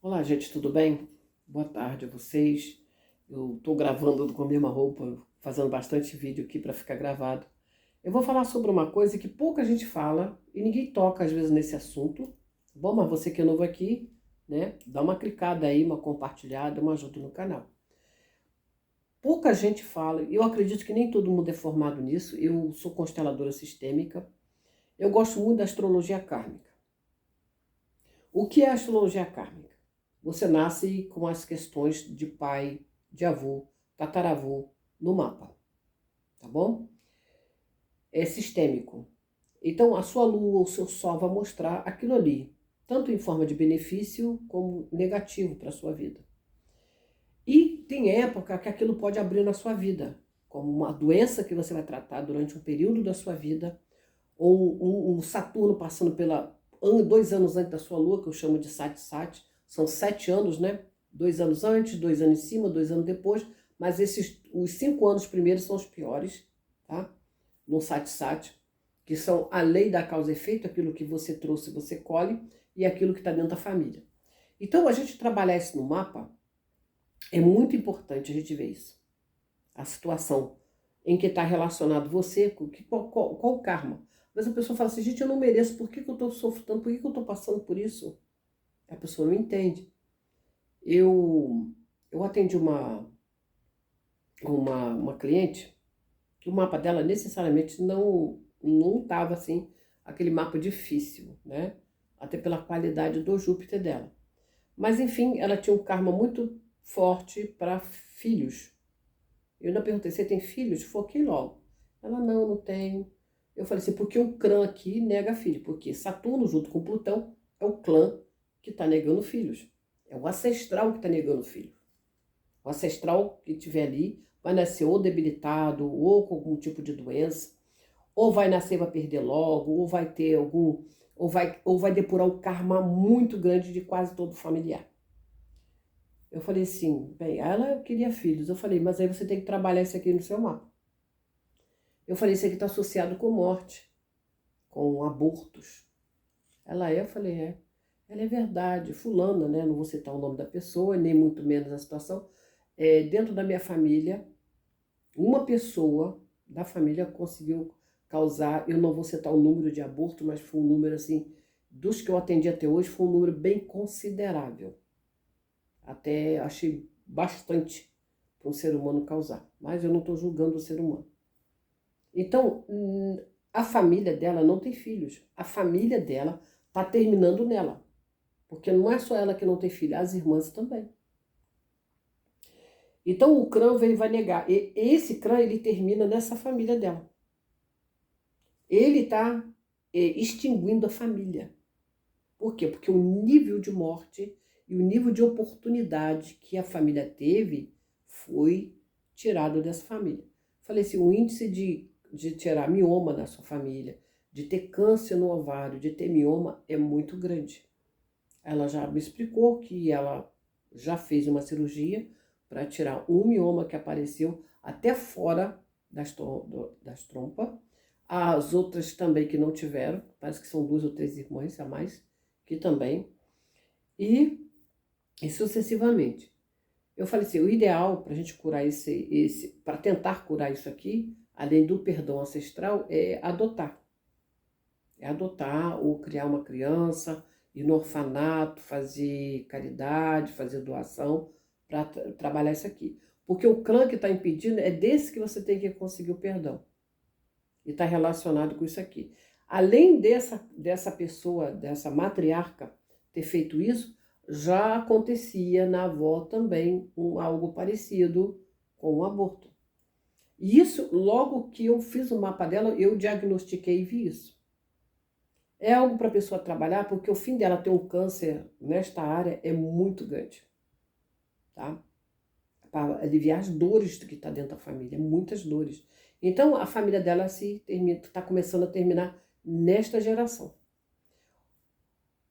Olá, gente, tudo bem? Boa tarde a vocês. Eu estou gravando com a mesma roupa, fazendo bastante vídeo aqui para ficar gravado. Eu vou falar sobre uma coisa que pouca gente fala e ninguém toca às vezes nesse assunto. Bom, mas você que é novo aqui, né? Dá uma clicada aí, uma compartilhada, uma ajuda no canal. Pouca gente fala, eu acredito que nem todo mundo é formado nisso. Eu sou consteladora sistêmica. Eu gosto muito da astrologia kármica. O que é a astrologia kármica? Você nasce com as questões de pai, de avô, tataravô no mapa, tá bom? É sistêmico. Então, a sua lua ou o seu sol vai mostrar aquilo ali, tanto em forma de benefício como negativo para a sua vida. E tem época que aquilo pode abrir na sua vida, como uma doença que você vai tratar durante um período da sua vida, ou um Saturno passando pela 2 anos antes da sua lua, que eu chamo de Sat-Sat, são 7 anos, né? 2 anos antes, 2 anos em cima, 2 anos depois, mas os 5 anos primeiros são os piores, tá? No Sat-Sat, que são a lei da causa e efeito, aquilo que você trouxe, você colhe, e aquilo que está dentro da família. Então, a gente trabalhar isso no mapa, é muito importante a gente ver isso. A situação em que está relacionado você, qual o karma. Mas a pessoa fala assim, gente, eu não mereço, por que eu estou sofrendo, por que eu estou passando por isso? A pessoa não entende. Eu atendi uma cliente que o mapa dela necessariamente não estava assim, aquele mapa difícil, né? Até pela qualidade do Júpiter dela. Mas enfim, ela tinha um karma muito forte para filhos. Eu ainda perguntei, você tem filhos? Foquei logo. Ela, não tenho. Eu falei assim, porque o clã aqui nega filho. Porque Saturno, junto com Plutão, é o clã que está negando filhos. É o ancestral que está negando filho. O ancestral que estiver ali vai nascer ou debilitado, ou com algum tipo de doença, ou vai nascer e vai perder logo, ou vai ter algum, ou vai depurar um karma muito grande de quase todo familiar. Eu falei assim, bem, ela queria filhos. Eu falei, mas aí você tem que trabalhar isso aqui no seu mapa. Eu falei, isso aqui está associado com morte, com abortos. Eu falei, é. Ela é verdade, fulana, né? Não vou citar o nome da pessoa, nem muito menos a situação. Dentro da minha família, uma pessoa da família conseguiu causar, eu não vou citar o número de aborto, mas foi um número assim, dos que eu atendi até hoje, foi um número bem considerável. Até achei bastante para um ser humano causar, mas eu não estou julgando o ser humano. Então, a família dela não tem filhos, a família dela está terminando nela, porque não é só ela que não tem filho, as irmãs também. Então o clã vai negar, e esse clã ele termina nessa família dela. Ele está extinguindo a família. Por quê? Porque o nível de morte e o nível de oportunidade que a família teve foi tirado dessa família. Falei assim, o índice de tirar mioma na sua família, de ter câncer no ovário, de ter mioma é muito grande. Ela já me explicou que ela já fez uma cirurgia para tirar um mioma que apareceu até fora das trompas. As outras também que não tiveram, parece que são 2 ou 3 irmãs a mais, que também, e sucessivamente. Eu falei assim, o ideal para a gente curar para tentar curar isso aqui, além do perdão ancestral, é adotar. É adotar ou criar uma criança, ir no orfanato, fazer caridade, fazer doação, para trabalhar isso aqui. Porque o clã que está impedindo é desse que você tem que conseguir o perdão. E está relacionado com isso aqui. Além dessa pessoa, dessa matriarca, ter feito isso, já acontecia na avó também algo parecido com o aborto. E isso, logo que eu fiz o mapa dela, eu diagnostiquei e vi isso. É algo para a pessoa trabalhar, porque o fim dela ter um câncer nesta área é muito grande, tá? Para aliviar as dores que está dentro da família, muitas dores. Então, a família dela está começando a terminar nesta geração.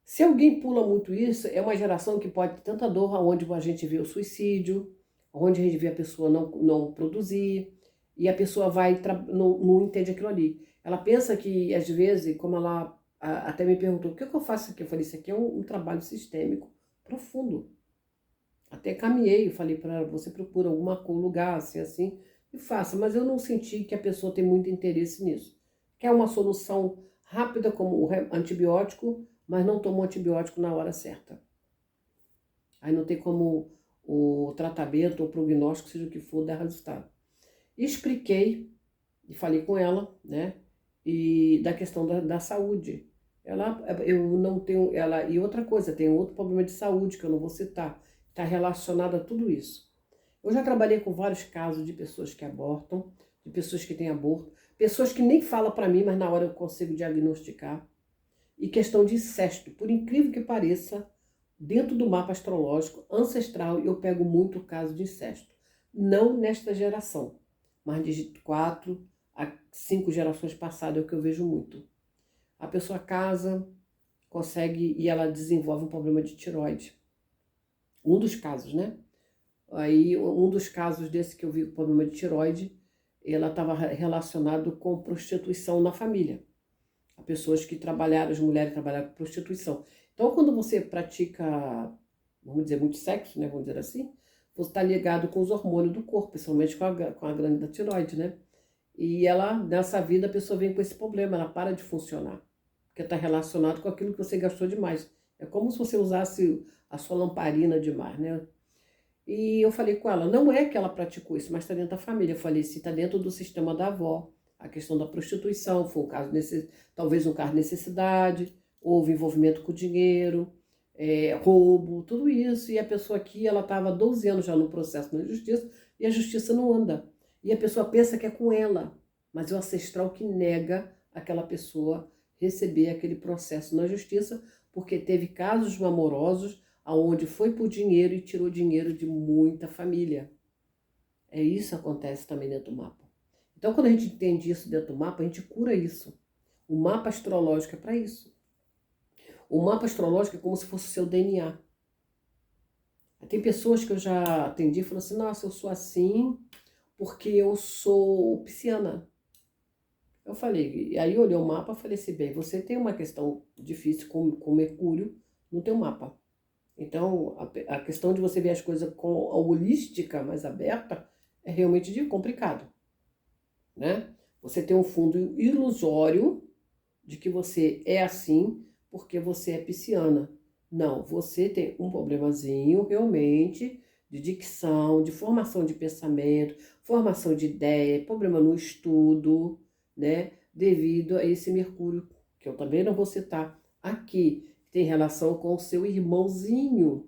Se alguém pula muito isso, é uma geração que pode ter tanta dor, onde a gente vê o suicídio, onde a gente vê a pessoa não produzir, e a pessoa não entende aquilo ali. Ela pensa que, às vezes, como ela até me perguntou, o que eu faço aqui? Eu falei, isso aqui é um trabalho sistêmico profundo. Até caminhei, eu falei para ela, você procura algum lugar assim, assim, e faça. Mas eu não senti que a pessoa tem muito interesse nisso. Quer uma solução rápida como o antibiótico, mas não tomou antibiótico na hora certa. Aí não tem como o tratamento ou prognóstico, seja o que for, dar resultado. E expliquei, e falei com ela, né, e da questão da saúde. Eu não tenho, ela, e outra coisa, tem outro problema de saúde que eu não vou citar, está relacionado a tudo isso. Eu já trabalhei com vários casos de pessoas que abortam, de pessoas que têm aborto, pessoas que nem falam para mim, mas na hora eu consigo diagnosticar. E questão de incesto, por incrível que pareça, dentro do mapa astrológico ancestral eu pego muito o caso de incesto. Não nesta geração, mas de 4 a 5 gerações passadas é o que eu vejo muito. A pessoa casa, consegue e ela desenvolve um problema de tireoide. Um dos casos, né? Aí, um dos casos desse que eu vi com problema de tireoide, ela estava relacionado com prostituição na família. As pessoas que trabalharam, as mulheres que trabalharam com prostituição. Então, quando você pratica, vamos dizer, muito sexo, né? Vamos dizer assim, você está ligado com os hormônios do corpo, principalmente com a glândula da tireoide, né? E ela, nessa vida, a pessoa vem com esse problema, ela para de funcionar. Porque está relacionado com aquilo que você gastou demais. É como se você usasse a sua lamparina demais, né? E eu falei com ela, não é que ela praticou isso, mas está dentro da família. Eu falei, se está dentro do sistema da avó, a questão da prostituição, foi um caso talvez um caso de necessidade, houve envolvimento com dinheiro, roubo, tudo isso. E a pessoa aqui, ela estava 12 anos já no processo na justiça, e a justiça não anda. E a pessoa pensa que é com ela, mas é o ancestral que nega aquela pessoa receber aquele processo na justiça, porque teve casos amorosos aonde foi por dinheiro e tirou dinheiro de muita família. É isso que acontece também dentro do mapa. Então, quando a gente entende isso dentro do mapa, a gente cura isso. O mapa astrológico é para isso. O mapa astrológico é como se fosse o seu DNA. Tem pessoas que eu já atendi e falaram assim, nossa, eu sou assim porque eu sou pisciana. Eu falei, e aí eu olhei o mapa e falei assim, bem, você tem uma questão difícil com Mercúrio no teu mapa. Então, a questão de você ver as coisas com a holística mais aberta é realmente complicado, né? Você tem um fundo ilusório de que você é assim porque você é pisciana. Não, você tem um problemazinho realmente de dicção, de formação de pensamento, formação de ideia, problema no estudo, né? Devido a esse Mercúrio, que eu também não vou citar aqui, tem relação com o seu irmãozinho.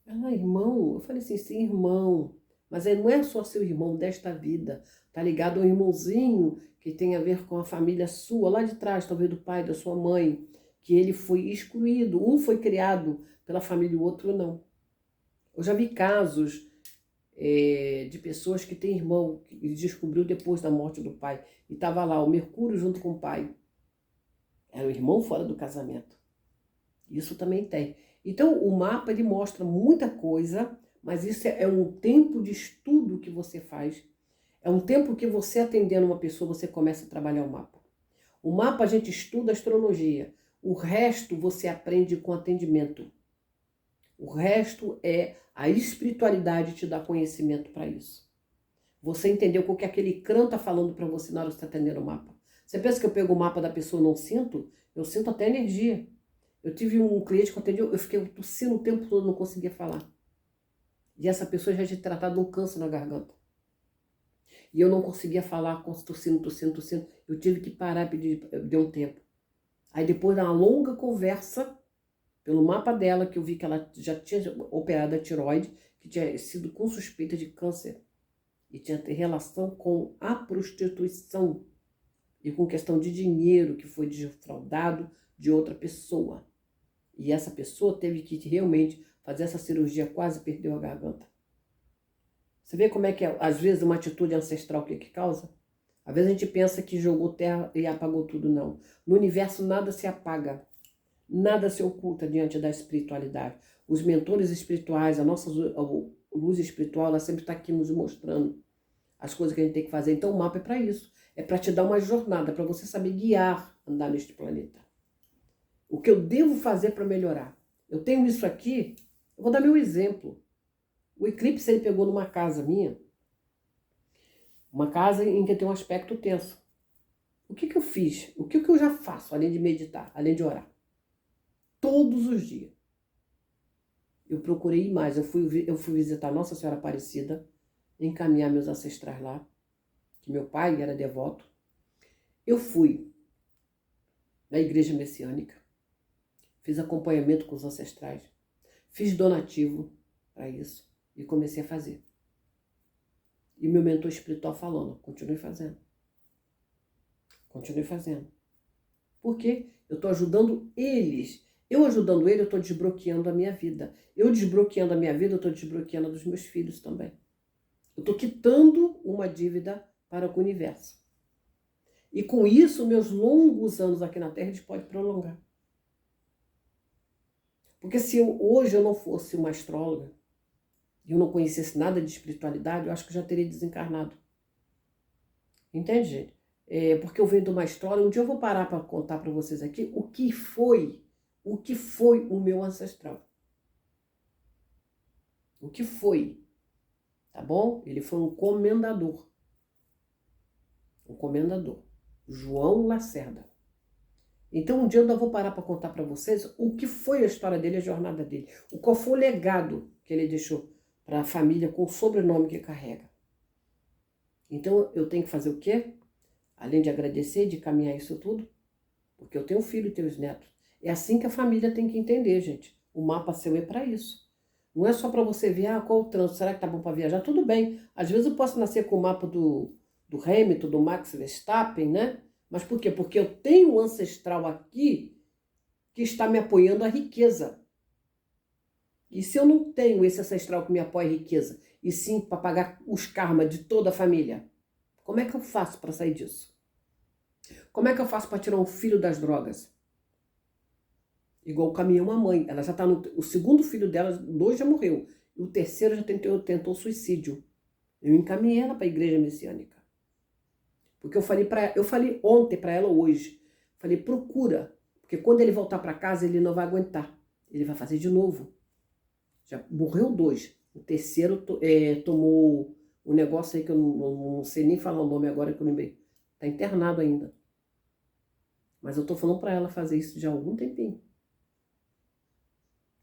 Ah, irmão? Eu falei assim, sim, irmão. Mas não é só seu irmão desta vida. Tá ligado ao irmãozinho que tem a ver com a família sua, lá de trás, talvez do pai, da sua mãe, que ele foi excluído. Um foi criado pela família, o outro não. Eu já vi casos de pessoas que têm irmão, que ele descobriu depois da morte do pai. E estava lá o Mercúrio junto com o pai. Era o irmão fora do casamento. Isso também tem. Então, o mapa ele mostra muita coisa, mas isso é um tempo de estudo que você faz. É um tempo que você atendendo uma pessoa, você começa a trabalhar o mapa. O mapa a gente estuda astrologia. O resto você aprende com atendimento. O resto é a espiritualidade te dá conhecimento para isso. Você entendeu o que aquele crã está falando para você na hora que você está atendendo o mapa. Você pensa que eu pego o mapa da pessoa e não sinto? Eu sinto até energia. Eu tive um cliente que eu atendi, eu fiquei tossindo o tempo todo, não conseguia falar. E essa pessoa já tinha tratado um câncer na garganta. E eu não conseguia falar, tossindo. Eu tive que parar e pedir, deu um tempo. Aí depois de uma longa conversa, pelo mapa dela, que eu vi que ela já tinha operado a tireoide, que tinha sido com suspeita de câncer. E tinha relação com a prostituição. E com questão de dinheiro que foi defraudado de outra pessoa. E essa pessoa teve que realmente fazer essa cirurgia, quase perdeu a garganta. Você vê como é que, às vezes, uma atitude ancestral o que causa? Às vezes a gente pensa que jogou terra e apagou tudo, não. No universo nada se apaga, nada se oculta diante da espiritualidade. Os mentores espirituais, a nossa luz espiritual, ela sempre está aqui nos mostrando as coisas que a gente tem que fazer. Então o mapa é para isso, é para te dar uma jornada, para você saber guiar, andar neste planeta. O que eu devo fazer para melhorar? Eu tenho isso aqui, eu vou dar meu exemplo. O eclipse ele pegou numa casa minha, uma casa em que tem um aspecto tenso. O que eu fiz? O que eu já faço, além de meditar, além de orar? Todos os dias. Eu procurei ir mais. Eu fui visitar Nossa Senhora Aparecida, encaminhar meus ancestrais lá, que meu pai era devoto. Eu fui na igreja messiânica, fiz acompanhamento com os ancestrais, fiz donativo para isso e comecei a fazer. E meu mentor espiritual falando, continue fazendo. Continue fazendo. Porque eu estou ajudando eles. Eu ajudando ele, eu estou desbloqueando a minha vida. Eu desbloqueando a minha vida, eu estou desbloqueando a dos meus filhos também. Eu estou quitando uma dívida para o universo. E com isso, meus longos anos aqui na Terra, eles podem prolongar. Porque se hoje eu não fosse uma astróloga, e eu não conhecesse nada de espiritualidade, eu acho que eu já teria desencarnado. Entende, gente? Porque eu venho de uma astróloga, um dia eu vou parar para contar para vocês aqui o que foi o meu ancestral. O que foi, tá bom? Ele foi um comendador. Um comendador. João Lacerda. Então um dia eu ainda vou parar para contar para vocês o que foi a história dele, a jornada dele. Qual foi o legado que ele deixou para a família com o sobrenome que carrega. Então eu tenho que fazer o quê? Além de agradecer, de caminhar isso tudo, porque eu tenho um filho e tenho os netos. É assim que a família tem que entender, gente. O mapa seu é para isso. Não é só para você ver, qual o trânsito, será que tá bom para viajar? Tudo bem. Às vezes eu posso nascer com o mapa do Hamilton, do Max Verstappen, né? Mas por quê? Porque eu tenho um ancestral aqui que está me apoiando a riqueza. E se eu não tenho esse ancestral que me apoia a riqueza, e sim para pagar os karmas de toda a família, como é que eu faço para sair disso? Como é que eu faço para tirar um filho das drogas? Igual o caminhão a mãe. Ela já está no... O segundo filho dela, 2 já morreu. E o terceiro já tentou suicídio. Eu encaminhei ela para a igreja messiânica. Porque eu falei ontem para ela hoje. Falei, procura. Porque quando ele voltar para casa, ele não vai aguentar. Ele vai fazer de novo. Já morreu 2. O terceiro tomou um negócio aí que eu não sei nem falar o nome agora que eu lembrei. Está internado ainda. Mas eu tô falando para ela fazer isso já há algum tempinho.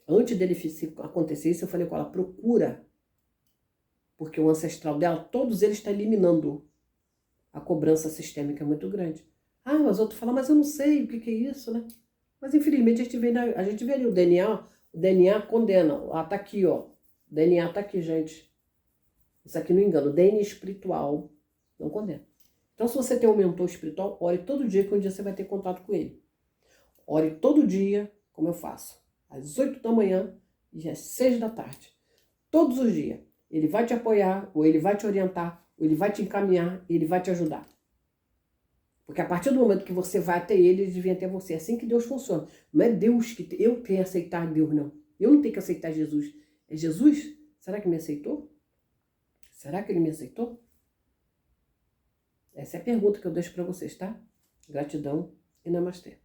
Antes dele acontecer isso, eu falei com ela, procura. Porque o ancestral dela, todos eles estão eliminando. A cobrança sistêmica é muito grande. Mas outro fala, mas eu não sei o que é isso, né? Mas infelizmente a gente vê ali o DNA condena. Tá aqui, ó. O DNA tá aqui, gente. Isso aqui não engana. O DNA espiritual não condena. Então, se você tem um mentor espiritual, ore todo dia, que um dia você vai ter contato com ele. Ore todo dia, como eu faço. Às 8 da manhã e às 6 da tarde. Todos os dias. Ele vai te apoiar, ou ele vai te orientar, ou ele vai te encaminhar, e ele vai te ajudar. Porque a partir do momento que você vai até ele, ele vem até você. É assim que Deus funciona. Não é Deus que... Eu tenho que aceitar Deus, não. Eu não tenho que aceitar Jesus. É Jesus? Será que me aceitou? Será que ele me aceitou? Essa é a pergunta que eu deixo para vocês, tá? Gratidão e namastê.